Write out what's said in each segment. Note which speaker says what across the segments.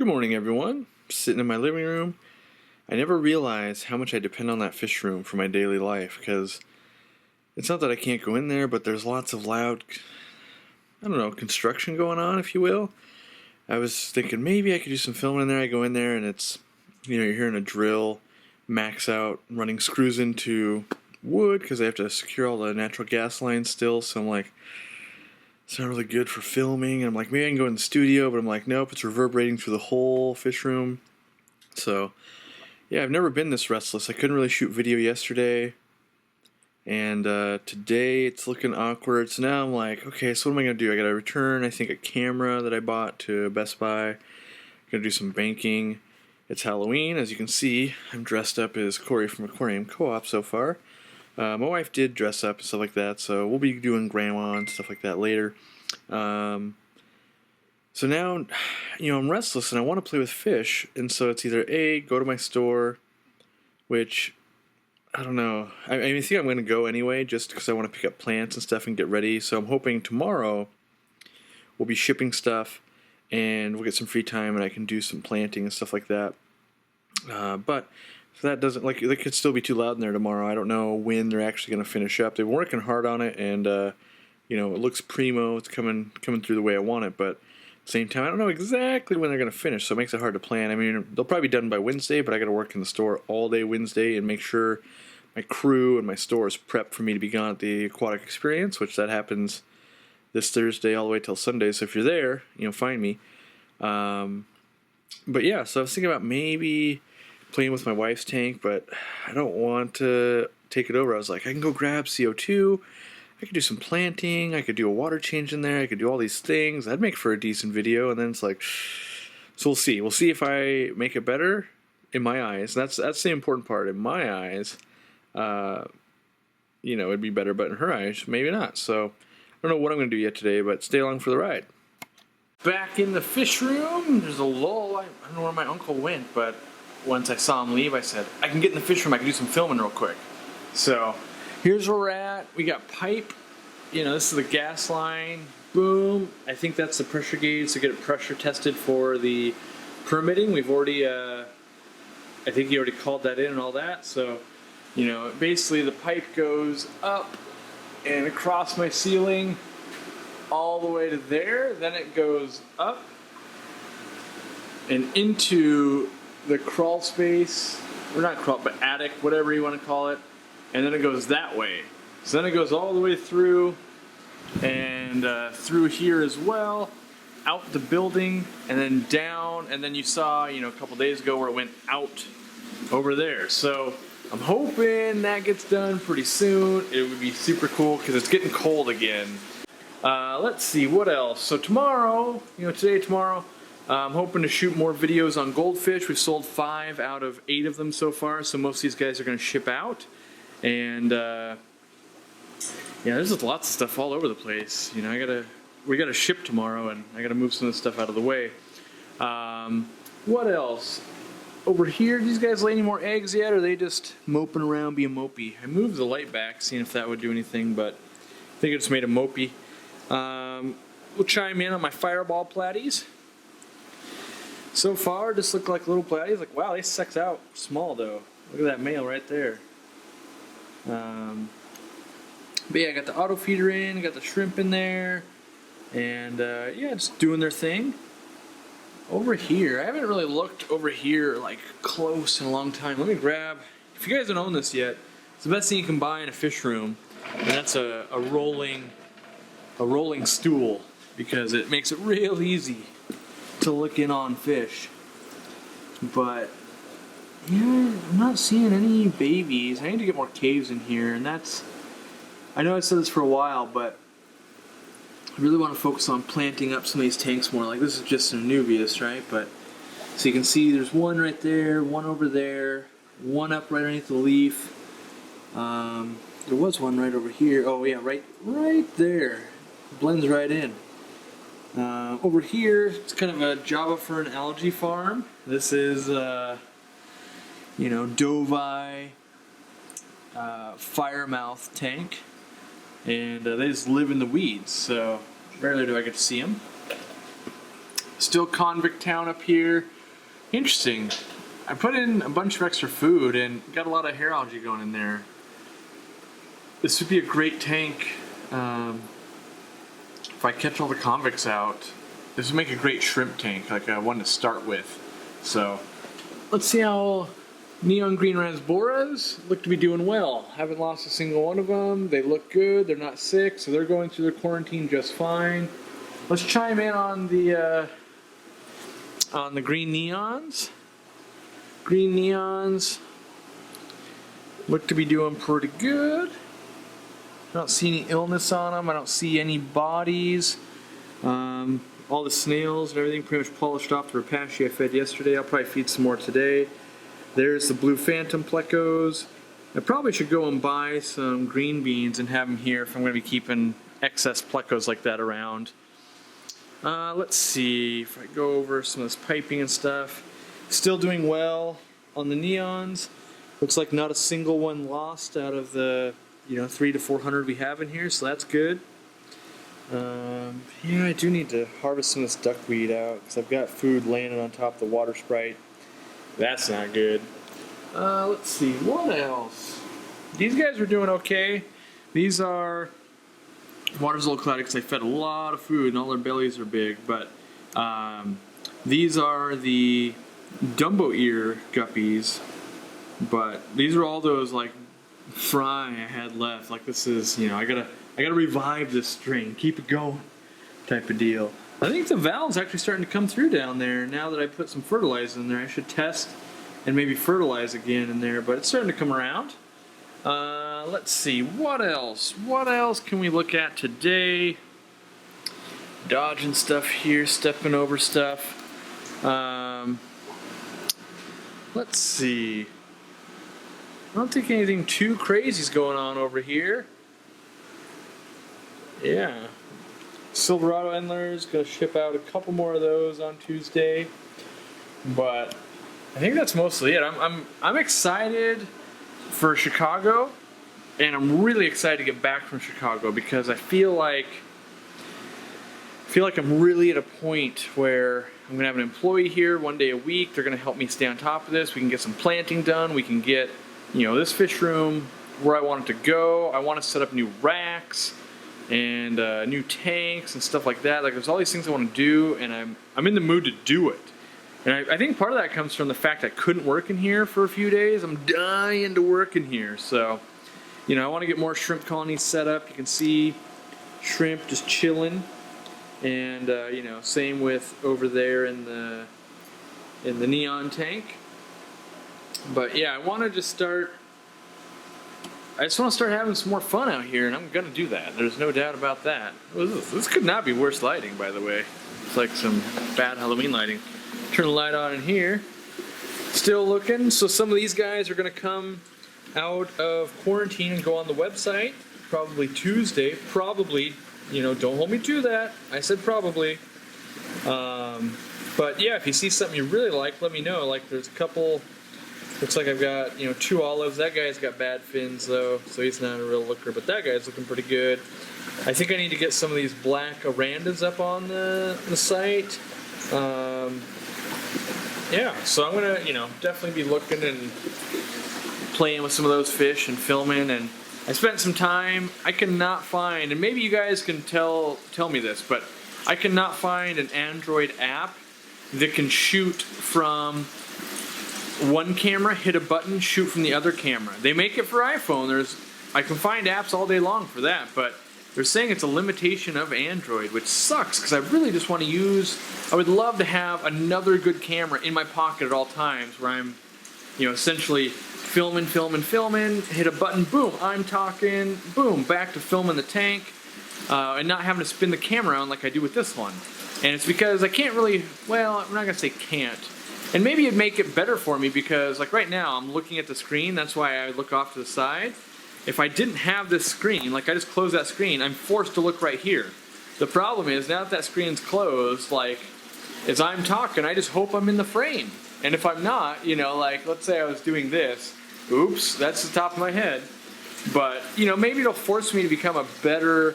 Speaker 1: Good morning, everyone. Sitting in my living room. I never realized how much I depend on that fish room for my daily life, because it's not that I can't go in there, but there's lots of loud, construction going on, if you will. I was thinking maybe I could do some filming in there. I go in there and it's, you're hearing a drill max out, running screws into wood because I have to secure all the natural gas lines still. So I'm like, it's not really good for filming. And I'm like, maybe I can go in the studio, but I'm like, nope, it's reverberating through the whole fish room. So, yeah, I've never been this restless. I couldn't really shoot video yesterday. And today it's looking awkward. So now I'm like, okay, so what am I going to do? I got to return, I think, a camera that I bought to Best Buy. I'm going to do some banking. It's Halloween. As you can see, I'm dressed up as Corey from Aquarium Co-op so far. My wife did dress up and stuff like that, so we'll be doing grandma and stuff like that later. So now, I'm restless and I want to play with fish, and so it's either A, go to my store, which, I don't know. I think I'm going to go anyway, just because I want to pick up plants and stuff and get ready. So I'm hoping tomorrow we'll be shipping stuff and we'll get some free time and I can do some planting and stuff like that. But if that doesn't, it could still be too loud in there tomorrow. I don't know when they're actually going to finish up. They've been working hard on it, and it looks primo. It's coming through the way I want it, but at the same time, I don't know exactly when they're going to finish, so it makes it hard to plan. I mean, they'll probably be done by Wednesday, but I got to work in the store all day Wednesday and make sure my crew and my store is prepped for me to be gone at the aquatic experience, which that happens this Thursday all the way till Sunday. So if you're there, find me. But yeah, so I was thinking about maybe playing with my wife's tank, but I don't want to take it over. I was like, I can go grab CO2, I could do some planting, I could do a water change in there, I could do all these things. That'd make for a decent video. And then it's like, so we'll see. We'll see if I make it better in my eyes. That's the important part. In my eyes, it'd be better, but in her eyes, maybe not. So I don't know what I'm going to do yet today, but stay along for the ride. Back in the fish room, there's a lull. I don't know where my uncle went, but once I saw him leave, I said, I can get in the fish room, I can do some filming real quick. So here's where we're at. We got pipe. This is the gas line. Boom. I think that's the pressure gauge to get it pressure tested for the permitting. We've already, I think he already called that in and all that. So, basically the pipe goes up and across my ceiling all the way to there. Then it goes up and into the crawl space, or not crawl, but attic, whatever you want to call it, and then it goes that way. So then it goes all the way through, and through here as well, out the building, and then down, and then you saw, a couple days ago where it went out over there. So I'm hoping that gets done pretty soon. It would be super cool, because it's getting cold again. Let's see, what else? So tomorrow, tomorrow, I'm hoping to shoot more videos on goldfish. We've sold 5 out of 8 of them so far, so most of these guys are going to ship out. And there's just lots of stuff all over the place. We gotta ship tomorrow, and I gotta move some of this stuff out of the way. What else? Over here, did these guys lay any more eggs yet, or are they just moping around being mopey? I moved the light back, seeing if that would do anything, but I think it just made them mopey. We'll chime in on my fireball platies. So far, just look like little platies. Like, wow, they sex out small though. Look at that male right there. But yeah, I got the auto feeder in, got the shrimp in there, and just doing their thing. Over here, I haven't really looked over here like close in a long time. Let me grab. If you guys don't own this yet, it's the best thing you can buy in a fish room, and that's a rolling stool, because it makes it real easy to look in on fish. But yeah, I'm not seeing any babies. I need to get more caves in here, and I know I said this for a while, but I really want to focus on planting up some of these tanks more. Like, this is just an Anubias, right? But so you can see there's one right there, one over there, one up right underneath the leaf. There was one right over here. Oh yeah, right there. Blends right in. Over here, it's kind of a Java fern algae farm. This is, Dovai firemouth tank, and they just live in the weeds, so rarely do I get to see them. Still convict town up here. Interesting. I put in a bunch of extra food and got a lot of hair algae going in there. This would be a great tank if I catch all the convicts out. This would make a great shrimp tank, like one to start with. So let's see how neon green rasboras look to be doing well. Haven't lost a single one of them. They look good. They're not sick, so they're going through their quarantine just fine. Let's chime in on the green neons. Green neons look to be doing pretty good. I don't see any illness on them. I don't see any bodies. All the snails and everything pretty much polished off the rapashi I fed yesterday. I'll probably feed some more today. There's the blue phantom plecos. I probably should go and buy some green beans and have them here if I'm going to be keeping excess plecos like that around. Let's see if I go over some of this piping and stuff. Still doing well on the neons. Looks like not a single one lost out of the 300 to 400 we have in here, so that's good. Yeah, I do need to harvest some of this duckweed out because I've got food landing on top of the water sprite. That's not good. Let's see, what else? These guys are doing okay. These are, water's a little cloudy because I fed a lot of food and all their bellies are big, but these are the Dumbo ear guppies, but these are all those like fry I had left. Like this is, I gotta revive this string, keep it going type of deal. I think the valve's actually starting to come through down there now that I put some fertilizer in there. I should test and maybe fertilize again in there, but it's starting to come around. Let's see, what else? What else can we look at today? Dodging stuff here, stepping over stuff. Let's see. I don't think anything too crazy is going on over here. Yeah. Silverado Endler's gonna ship out a couple more of those on Tuesday. But I think that's mostly it. I'm excited for Chicago, and I'm really excited to get back from Chicago because I feel like I'm really at a point where I'm gonna have an employee here one day a week. They're gonna help me stay on top of this. We can get some planting done. We can get, this fish room where I want it to go. I want to set up new racks and new tanks and stuff like that. Like there's all these things I want to do, and I'm in the mood to do it. And I think part of that comes from the fact I couldn't work in here for a few days. I'm dying to work in here. So, I want to get more shrimp colonies set up. You can see shrimp just chilling. And, same with over there in the neon tank. But yeah, I just want to start having some more fun out here, and I'm going to do that. There's no doubt about that. This could not be worse lighting, by the way. It's like some bad Halloween lighting. Turn the light on in here. Still looking. So some of these guys are going to come out of quarantine and go on the website. Probably Tuesday. Probably. Don't hold me to that. I said probably. But yeah, if you see something you really like, let me know. Like there's a couple. Looks like I've got, 2 olives. That guy's got bad fins, though, so he's not a real looker, but that guy's looking pretty good. I think I need to get some of these black arandas up on the site. Yeah, so I'm going to, definitely be looking and playing with some of those fish and filming. And I spent some time. I cannot find, and maybe you guys can tell me this, but I cannot find an Android app that can shoot from one camera, hit a button, shoot from the other camera. They make it for iPhone. I can find apps all day long for that, but they're saying it's a limitation of Android, which sucks because I really just want to I would love to have another good camera in my pocket at all times where I'm, essentially filming, hit a button, boom, I'm talking, boom, back to filming the tank, and not having to spin the camera around like I do with this one. And it's because I can't really, well, I'm not going to say can't. And maybe it'd make it better for me because, like right now, I'm looking at the screen. That's why I look off to the side. If I didn't have this screen, like I just close that screen, I'm forced to look right here. The problem is, now that screen's closed, like, as I'm talking, I just hope I'm in the frame. And if I'm not, like, let's say I was doing this. Oops, that's the top of my head. But, maybe it'll force me to become a better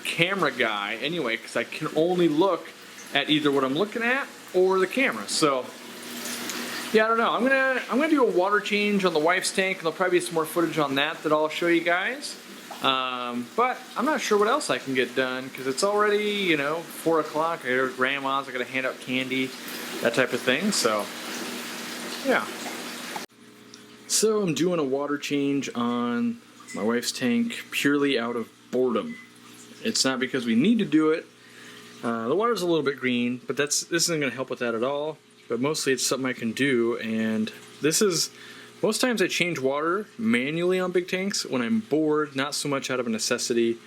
Speaker 1: camera guy anyway, because I can only look at either what I'm looking at or the camera. So yeah, I don't know. I'm gonna do a water change on the wife's tank, and there'll probably be some more footage on that I'll show you guys. But I'm not sure what else I can get done because it's already, you know, 4 o'clock. I go to grandma's. I gotta hand out candy, that type of thing. So yeah. So I'm doing a water change on my wife's tank purely out of boredom. It's not because we need to do it. The water's a little bit green, but this isn't going to help with that at all. But mostly it's something I can do, and most times I change water manually on big tanks when I'm bored, not so much out of a necessity.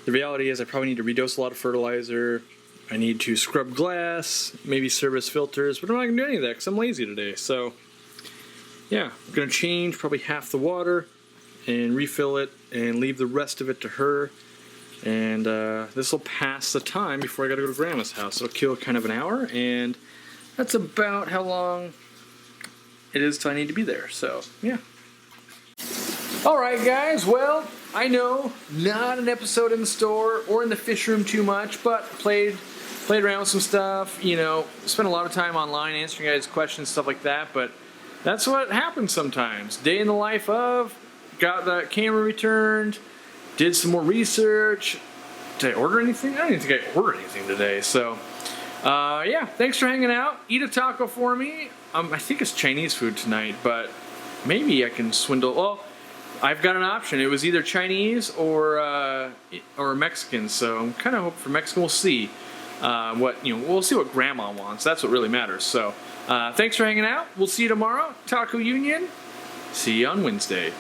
Speaker 1: The reality is I probably need to redose a lot of fertilizer. I need to scrub glass, maybe service filters, but I'm not going to do any of that because I'm lazy today. So yeah, I'm going to change probably half the water and refill it and leave the rest of it to her. And this will pass the time before I got to go to Grandma's house. It'll kill kind of an hour, and that's about how long it is till I need to be there. So yeah. Alright guys, well, I know not an episode in the store or in the fish room too much, but played around with some stuff, you know, spent a lot of time online answering guys' questions, stuff like that, but that's what happens sometimes. Day in the life of, got the camera returned, did some more research. Did I order anything? I don't even think I ordered anything today. So, yeah, thanks for hanging out. Eat a taco for me. I think it's Chinese food tonight, but maybe I can swindle. Well, I've got an option. It was either Chinese or Mexican. So I'm kind of hoping for Mexican. We'll see. We'll see what Grandma wants. That's what really matters. So, thanks for hanging out. We'll see you tomorrow. Taco Union. See you on Wednesday.